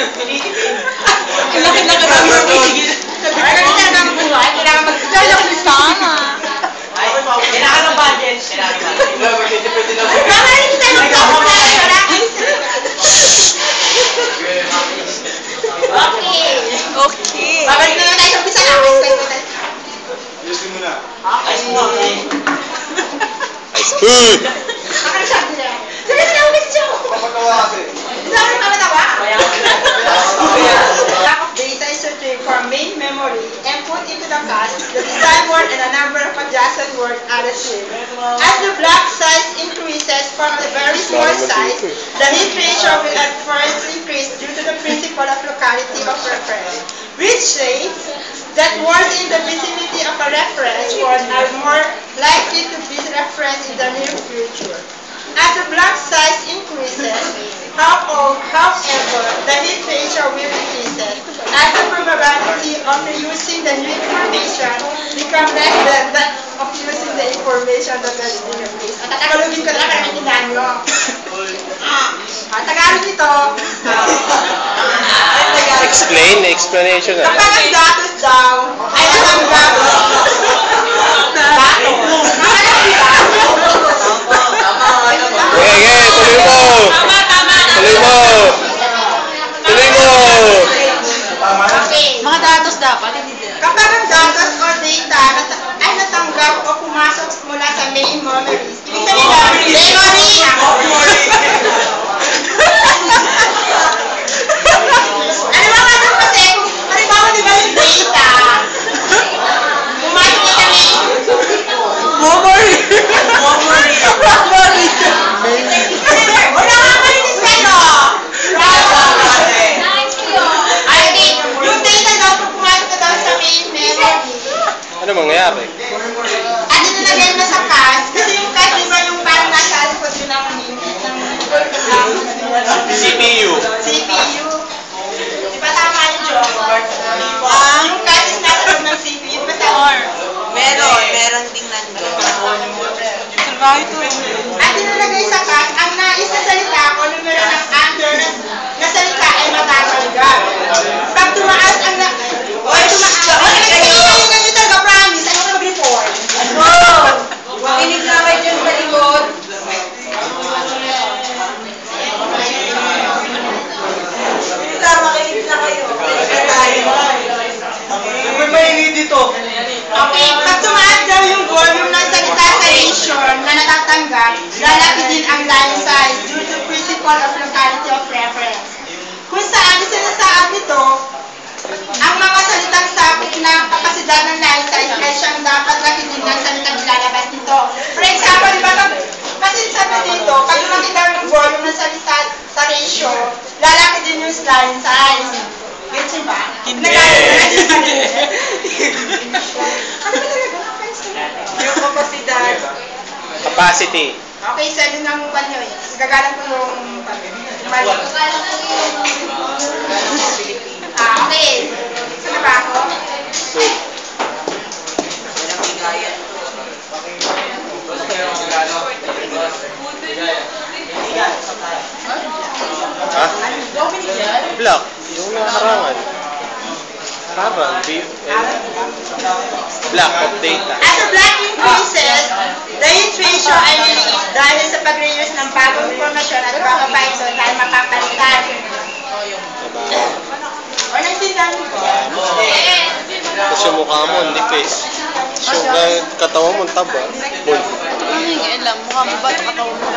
Ang laki na kami sa tigil. Ay, kasi talaga ang buhay. Kailangan mag-style ng Tama. Kailangan ng budget. Ay, Tama rin kita ng Okay. Okay. Babalik na naman tayo sa umpisa na. Ayusin mo na. Ayusin mo. Uy! Makalisabi na. Sabi na lang ulit siya. Papatawa kasi. Sabi na matawa. Lack of data is retrieved from main memory and put into the cache. The desired word and a number of adjacent words are retrieved. As the block size increases from a very small size, the hit ratio will at first increase due to the principle of locality of reference, which says that words in the vicinity of a reference word are more likely to be referenced in the near future. As the block size increases, however, the hit ratio will decrease as the probability of using the new information becomes less than that of using the information that is in your place. At Tagalogin ko na para maintindihan nyo. Tagalog nito. Explain, explanation na. Kapag ang datos daw ay natanggap. Okay, tuloy mo! Tuloy mo! Tuloy mo! Okay. Mga datos dapat, hindi din. Kapag ang datos o data ay natanggap o pumasok mula sa main memories, ibig sabihin memory! Ano ba nga doon kasi, halimbawa di ba yung data, pumasok niya sa main Memory. Memory. o nakakalinis kayo! I think, yung data daw pag pumasok na daw sa main memory, Ano mangyayari? at inilagay na sa cache, kasi yung cache di ba yung parang nasa likod yun ang CPU. CPU. Di ba tama yung joke? Yung cache is nasa loob ng CPU. Di ba tama? Meron ding nandun. Trabaho ito. At inilagay sa cache, ang nais na salita o numero ng answer na salita ay matatanggap. Pag tumaas ang ganito talaga, promise, ano ka mag-report? Kinig na kayo dyan sa likod. Makinig na kayo. May mainit dito. Okay, pag tumaas daw yung volume ng salita sa nation na natatanggap, lalaki din ang line size due to principle of locality of reference. Kung saan sinasaad nito, ang mga salitang sakop ng kapasidad ng line size ay siyang dapat lakitin ng salitang ilalabas nito. For example, di ba, kasi sabi dito, pag lumaki daw yung volume ng salita sa ratio, lalaki din yung line size. Gets ba? Hindi. Ano ba talaga? Yung kapasidad. Capacity. Okay, sa yun ang banyo eh. Gagalang ko yung mali. Okay. Saan na ba ako? Ha? Block. Yung nakarangan. Harang. Block of data. As the block increases, the hit ratio ay liliit dahil sa pag-reuse ng bagong informasyon at baka pa ito dahil mapapalitan. O nagtindahan ko? Tapos yung mukha mo, nipis. Yung katawan mo, taba. Bull. Ano yung alam? Mukha mo ba ito katawan mo?